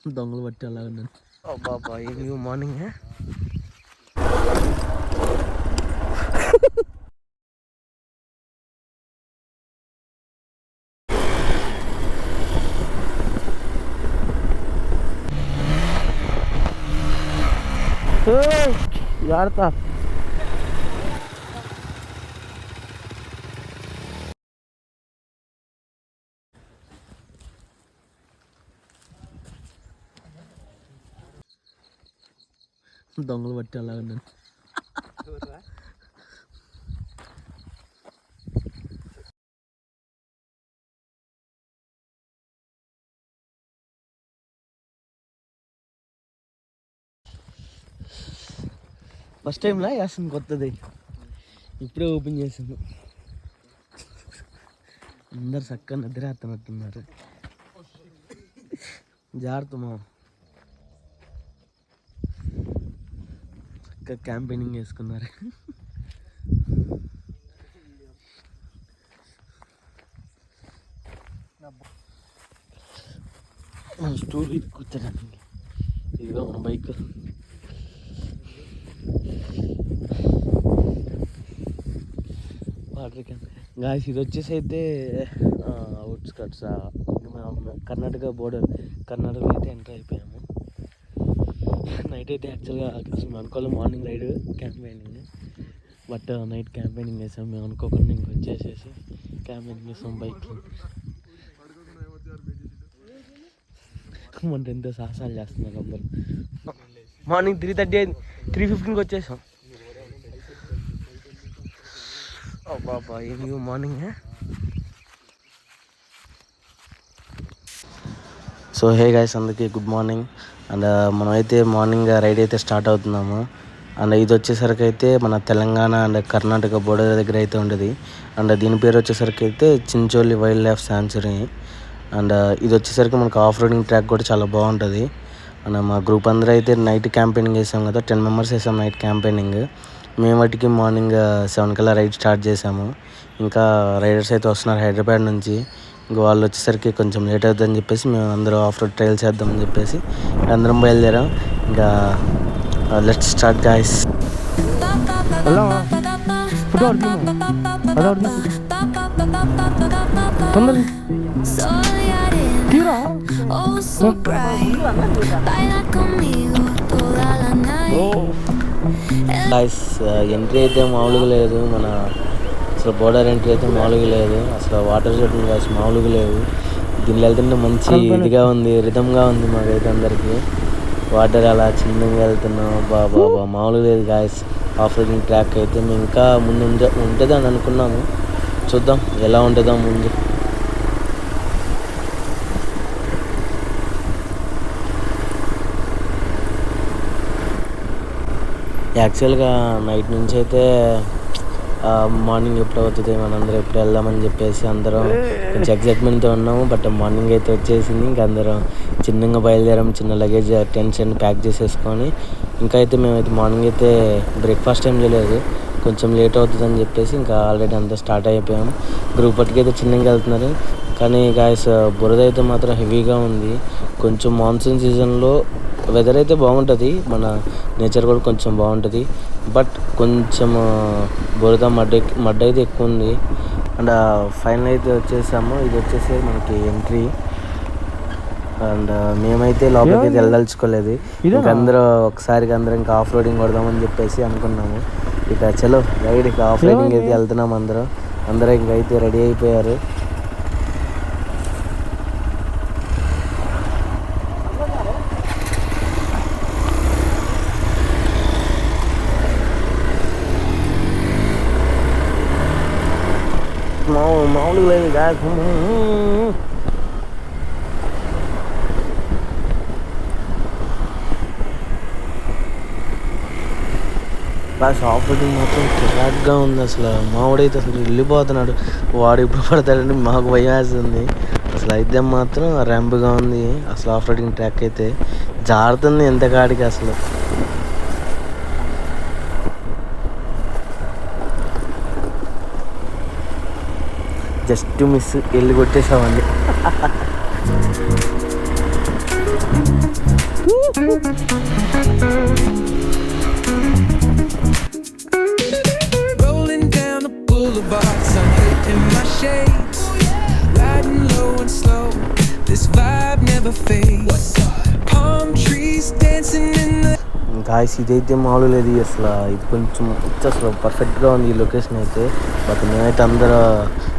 దొంగలు పట్టి అలాగ బాబా న్యూ మార్నింగ్ జాగ్రత్త. దొంగలు పట్టి అలాగ ఫస్ట్ టైంలా వేస్తుంది కొత్తది, ఇప్పుడే ఓపెన్ చేసాను. అందరు చక్కగా నిద్రేస్తున్నట్టున్నారు. జాగ్రత్త మా చక్కగా క్యాంపెయినింగ్ వేసుకున్నారు. మన స్టోర్ కూర్చోడానికి ఇదిగో మన బైక్. వాటర్ క్యాన్ గాయస్, ఇది వచ్చేసి అయితే అవుట్స్కట్స్ కర్ణాటక బోర్డర్, కర్ణాటకలో అయితే ఎంటర్ అయిపోయాము. నైట్ అయితే యాక్చువల్గా అసలు అనుకోవాలి morning ride campaigning, but night campaigning వేసాం. మేము అనుకోకుండా ఇంక వచ్చేసేసి క్యాంపెయినింగ్ వేసాం బైక్. మన ఎంతో సాహసాలు చేస్తున్నారు అందరు. మార్నింగ్ 3:30 అయింది, 3:15కి వచ్చేసాం. బాబా new morning. So hey guys, అందరికీ గుడ్ మార్నింగ్. అండ్ మనమైతే మార్నింగ్ రైడ్ అయితే స్టార్ట్ అవుతున్నాము. అండ్ ఇది వచ్చేసరికి అయితే మన తెలంగాణ అండ్ కర్ణాటక బోర్డర్ దగ్గర అయితే ఉండేది. అండ్ దీని పేరు వచ్చేసరికి అయితే Chincholi wild life sanctuary. And ఇది వచ్చేసరికి మనకు ఆఫ్ రోడింగ్ ట్రాక్ కూడా చాలా బాగుంటుంది. అండ్ మా గ్రూప్ అందరూ అయితే నైట్ క్యాంపెయినింగ్ వేసాం కదా, 10 మెంబర్స్ వేసాం నైట్ క్యాంపెయినింగ్. మేము వాటికి మార్నింగ్ 7 కల్లా రైడ్ స్టార్ట్ చేసాము. ఇంకా రైడర్స్ అయితే వస్తున్నారు హైదరాబాద్ నుంచి. ఇంకా వాళ్ళు వచ్చేసరికి కొంచెం లేట్ అవుతుందని చెప్పేసి మేము అందరూ ఆఫ్ రోడ్ ట్రైల్ చేద్దామని చెప్పేసి అందరం బయలుదేరాం. ఇంకా let's start guys. Guys, entry అయితే మామూలుగా లేదు. మన అసలు బోర్డర్ ఎంట్రీ అయితే మామూలుగా లేదు. అసలు వాటర్ షూటింగ్ గాయ్స్ మామూలుగా లేవు. దీనిలో వెళ్తుంటే మంచి ఇదిగా ఉంది, రిధంగా ఉంది మాకైతే అందరికీ. వాటర్ అలా చిన్నగా వెళ్తున్నాం. బాబా మామూలుగా లేదు గాయ్స్. ఆఫ్ రోడింగ్ ట్రాక్ అయితే మేము ఇంకా ముందు ఉంటుంది అని అనుకున్నాము. చూద్దాం ఎలా ఉంటుందో ముందు. యాక్చువల్గా నైట్ నుంచి అయితే మార్నింగ్ ఎప్పుడు అవుతుంది, మనందరం ఎప్పుడు వెళ్దామని చెప్పేసి అందరం కొంచెం ఎగ్జైట్మెంట్తో ఉన్నాము. బట్ మార్నింగ్ అయితే వచ్చేసింది. ఇంకా అందరం చిన్నగా బయలుదేరాం. చిన్న లగేజ్ టెంట్స్ అన్ని ప్యాక్ చేసేసుకొని ఇంకా అయితే మేమైతే మార్నింగ్ అయితే బ్రేక్ఫాస్ట్ ఏం చేయలేదు, కొంచెం లేట్ అవుతుందని చెప్పేసి ఇంకా ఆల్రెడీ అంతా స్టార్ట్ అయిపోయాము. గ్రూప్ పట్టుకైతే చిన్నగా వెళ్తున్నారు. కానీ గాయస్ బురద అయితే మాత్రం హెవీగా ఉంది. కొంచెం మాన్సూన్ సీజన్లో వెదర్ అయితే బాగుంటుంది, మన నేచర్ కూడా కొంచెం బాగుంటుంది. బట్ కొంచెం బురద మడ్ అయితే ఎక్కువ ఉంది. అండ్ ఫైనల్ అయితే వచ్చేసాము. ఇది వచ్చేసి మనకి ఎంట్రీ. అండ్ మేమైతే లోపలికి అయితే వెళ్ళదలుచుకోలేదు. ఇంకా అందరూ ఒకసారిగా అందరం ఇంకా ఆఫ్ రోడింగ్ కొడదామని చెప్పేసి అనుకున్నాము. ఇక చలో రైడ్, ఇక ఆఫ్ రోడింగ్ అయితే వెళ్తున్నాము. అందరూ ఇంకా అయితే రెడీ అయిపోయారు. మామూలుగా లేదు గాయస్. క్లాస్ ఆఫ్ రోడింగ్ మొత్తం ట్రాక్గా ఉంది. అసలు మావాడైతే అసలు వెళ్ళిపోతున్నాడు. వాడు ఇప్పుడు పడతాడంటే మాకు భయం వేస్తుంది. అసలు అయితే మాత్రం ర్యాంప్గా ఉంది. అసలు ఆఫ్ రోడింగ్ ట్రాక్ అయితే జారుతుంది ఎంత కాడికి. అసలు జస్ట్ మిస్ వెళ్ళి కొట్టేసామండి. Rolling down the boulevard, sun hitting my shades, riding low and slow, this vibe never fades, palm trees dancing in the guys ఇదైతే మామూలు లేదు అసలు. ఇది కొంచెం అసలు పర్ఫెక్ట్గా ఉంది ఈ లొకేషన్ అయితే. బట్ మేమైతే అందరూ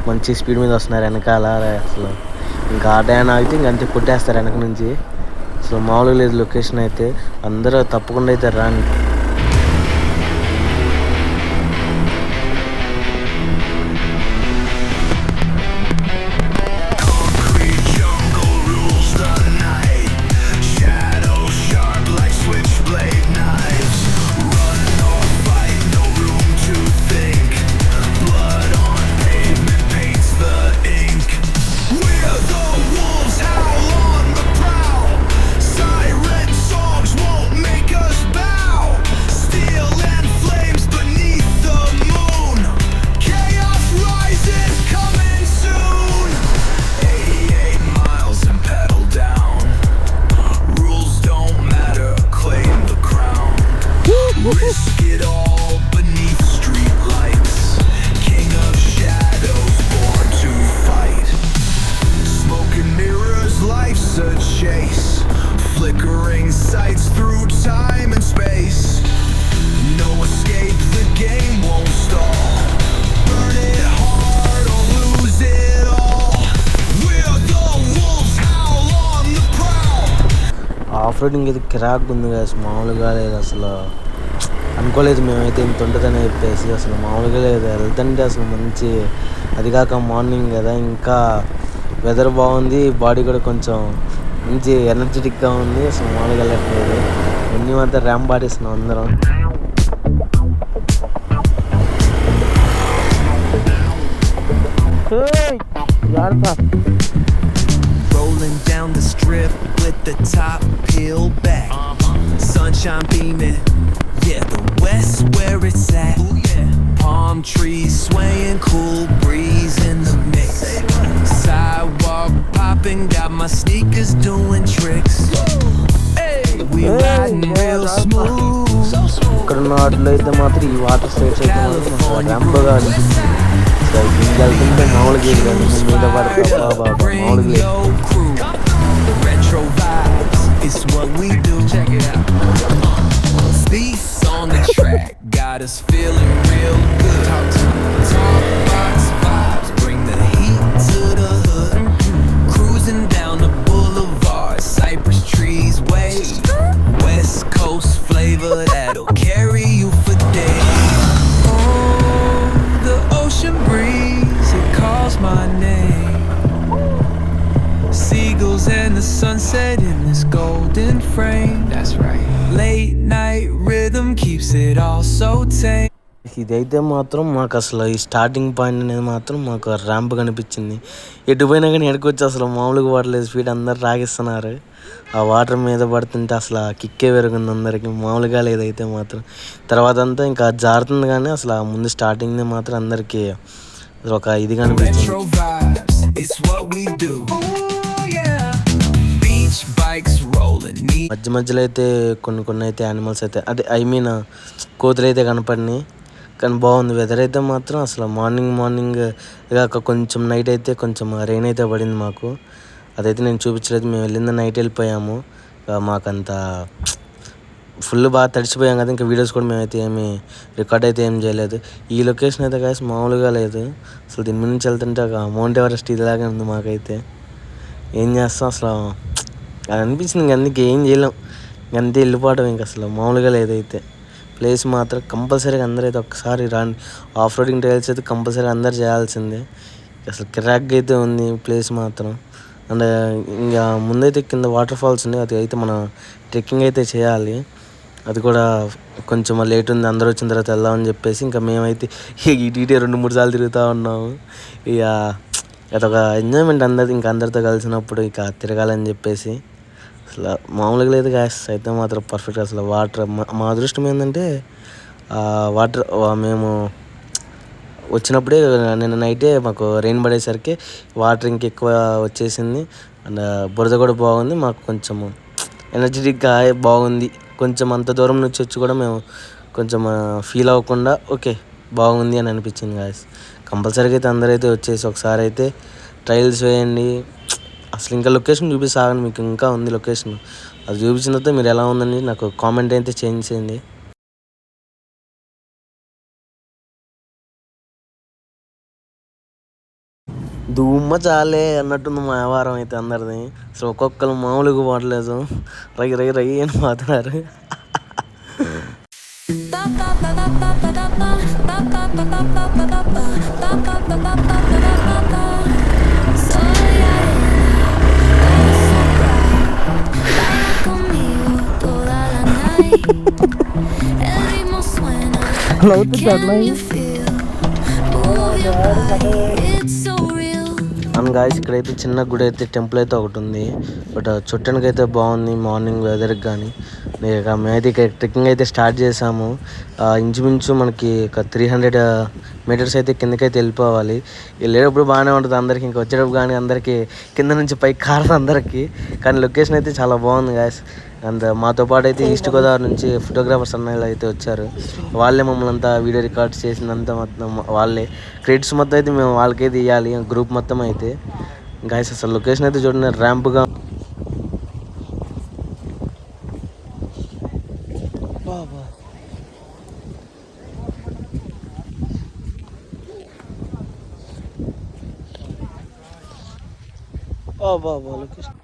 మంచి స్పీడ్ మీద వస్తున్నారు వెనకాల. అసలు ఇంకా ఆ టైం ఆగితే ఇంకంతే కొట్టేస్తారు వెనక నుంచి. అసలు మామూలుగా లేదు లొకేషన్ అయితే. అందరూ తప్పకుండా అయితే రాండి. risk it all beneath street lights, king of shadows born to fight, smoke and mirrors, life's a chase, flickering sights through time and space, no escape, the game won't stall, burn it hard or lose it all, we're the wolves, howl on the prowl. Off roading ఇది కిరాక్ ఉంది కదా, మామూలుగా లేదు అసలు. అనుకోలేదు మేమైతే ఇంత ఉంటుందని చెప్పేసి. అసలు మామూలుగా లేదు వెళ్తుంటే అసలు మంచి, అది కాక మార్నింగ్ కదా, ఇంకా వెదర్ బాగుంది, బాడీ కూడా కొంచెం మంచి ఎనర్జెటిక్గా ఉంది. అసలు మామూలుగా వెళ్ళట్లేదు. ఎన్ని మాత్రం ర్యాంప్ పాటిస్తున్నాం అందరం. Rolling down the strip with the top peeled back, sunshine beaming, yeah, the west where it's at, palm trees swaying, cool breeze in the mix, sidewalk popping, got my sneakers doing tricks, hey, we riding real smooth. ఇక్కడ ఉన్న వాటిలో అయితే మాత్రం ఈ water slides అయితే మాత్రం ర్యాంప్గా అనిపించింది. ఇంకా వెళ్తుంటే మామూలుగా లేదు కానీ మీద పడతా మామూలుగా లేదు. Retro vibes, it's what we do. Check it out. Beats on the track, got us feeling real good. Talk box vibes, bring the heat to the hood. Cruising down the boulevard, cypress trees wave. West Coast flavor that'll carry you for days. Oh, the ocean breeze, it calls my name. Seagulls and the sunset in this golden frame. That's right. Late night rhythm keeps it all so tame. ఇదైతే మాత్రం మాకు అసలు ఈ starting point అనేది మాత్రం మాకు ramp కనిపించింది. ఎటు పోయినా కానీ ఎడుకొచ్చి అసలు మామూలుగా పడలేదు, స్పీడ్ అందరు రాగిస్తున్నారు. ఆ వాటర్ మీద పడుతుంటే అసలు ఆ కిక్కే పెరుగుంది అందరికి, మామూలుగా లేదైతే మాత్రం. తర్వాత అంతా ఇంకా జారుతుంది కానీ అసలు ఆ ముందు స్టార్టింగ్ మాత్రం అందరికీ ఒక ఇది కనిపించింది. Retro vibes, it's what we do. Beach bikes rolling. మధ్య మధ్యలో అయితే కొన్ని అయితే యానిమల్స్ అయితే అదే కోతులు అయితే కనపడినాయి. కానీ బాగుంది వెదర్ అయితే మాత్రం. అసలు మార్నింగ్ ఇక కొంచెం నైట్ అయితే కొంచెం రెయిన్ అయితే పడింది మాకు. అదైతే నేను చూపించలేదు, మేము వెళ్ళింది నైట్ వెళ్ళిపోయాము. మాకంత ఫుల్ బాగా తడిచిపోయాం కదా, ఇంకా వీడియోస్ కూడా మేమైతే ఏమి రికార్డ్ అయితే ఏం చేయలేదు. ఈ లొకేషన్ అయితే కాసి మామూలుగా లేదు అసలు. దీని నుంచి వెళ్తుంటే ఒక మౌంట్ ఎవరెస్ట్ ఇదిలాగా ఉంది మాకైతే. ఏం చేస్తాం అసలు అది అనిపించింది. ఇంక అందుకే ఏం చేయలేం, ఇంకంతే వెళ్ళిపోవడం. ఇంక అసలు మామూలుగా లేదైతే ప్లేస్ మాత్రం కంపల్సరీగా అందరైతే ఒక్కసారి రాండి. ఆఫ్ రోడింగ్ ట్రైల్స్ అయితే కంపల్సరీగా అందరు చేయాల్సిందే. అసలు కిరాక్గా అయితే ఉంది ప్లేస్ మాత్రం. అండ్ ఇంకా ముందైతే కింద వాటర్ ఫాల్స్ ఉంది, అది అయితే మనం ట్రెక్కింగ్ అయితే చేయాలి. అది కూడా కొంచెం లేట్ ఉంది, అందరూ వచ్చిన తర్వాత వెళ్దామని చెప్పేసి ఇంకా మేమైతే ఇటు 2-3 సార్లు తిరుగుతూ ఉన్నాము. ఇక అదొక ఎంజాయ్మెంట్ ఇంకా అందరితో కలిసినప్పుడు ఇక తిరగాలని చెప్పేసి. అసలు మామూలుగా లేదు గ్యాస్ అయితే మాత్రం పర్ఫెక్ట్. అసలు వాటర్ మా అదృష్టం ఏంటంటే వాటర్ మేము వచ్చినప్పుడే నిన్న నైటే మాకు రెయిన్ పడేసరికి వాటర్ ఇంకెక్కువ వచ్చేసింది. అండ్ బురద కూడా బాగుంది. మాకు కొంచెము ఎనర్జెటిక్గా బాగుంది. కొంచెం అంత దూరం నుంచి వచ్చి కూడా మేము కొంచెం ఫీల్ అవ్వకుండా ఓకే బాగుంది అని అనిపించింది గాయస్. కంపల్సరీగా అయితే అందరూ అయితే వచ్చేసి ఒకసారి అయితే ట్రయల్స్ వేయండి. అసలు ఇంకా లొకేషన్ చూపిస్తాను మీకు, ఇంకా ఉంది లొకేషన్. అది చూపించిన తర్వాత మీరు ఎలా ఉందని నాకు కామెంట్ అయితే చేంజ్ చేయండి. దుమ్మ చాలే అన్నట్టుంది మా వ్యవహారం అయితే అందరిది. అసలు ఒక్కొక్కరు మామూలుగా పోవట్లేదు, రై రై రై అని పోతున్నారు. అండ్ గాయస్ ఇక్కడైతే చిన్న గుడి అయితే టెంపుల్ అయితే ఒకటి ఉంది. బట్ చుట్టానికి అయితే బాగుంది మార్నింగ్ వెదర్కి కానీ. మేమైతే ఇక్కడ ట్రెక్కింగ్ అయితే స్టార్ట్ చేసాము. ఇంచుమించు మనకి ఒక 300 మీటర్స్ అయితే కిందకైతే వెళ్ళిపోవాలి. వెళ్ళేటప్పుడు బాగానే ఉంటుంది అందరికీ, ఇంకా వచ్చేటప్పుడు కానీ అందరికీ కింద నుంచి పైకి కారదు అందరికీ. కానీ లొకేషన్ అయితే చాలా బాగుంది గాయస్. అండ్ మాతో పాటు అయితే ఈస్ట్ గోదావరి నుంచి ఫోటోగ్రాఫర్స్ అన్నలు అయితే వచ్చారు. వాళ్ళే మమ్మల్ని అంతా వీడియో రికార్డ్స్ చేసినంత మొత్తం వాళ్ళే. క్రెడిట్స్ మొత్తం అయితే మేము వాళ్ళకైతే ఇవ్వాలి, గ్రూప్ మొత్తం అయితే. గాయస్ అసలు లొకేషన్ అయితే చూడండి, ర్యాంప్గా లొకేషన్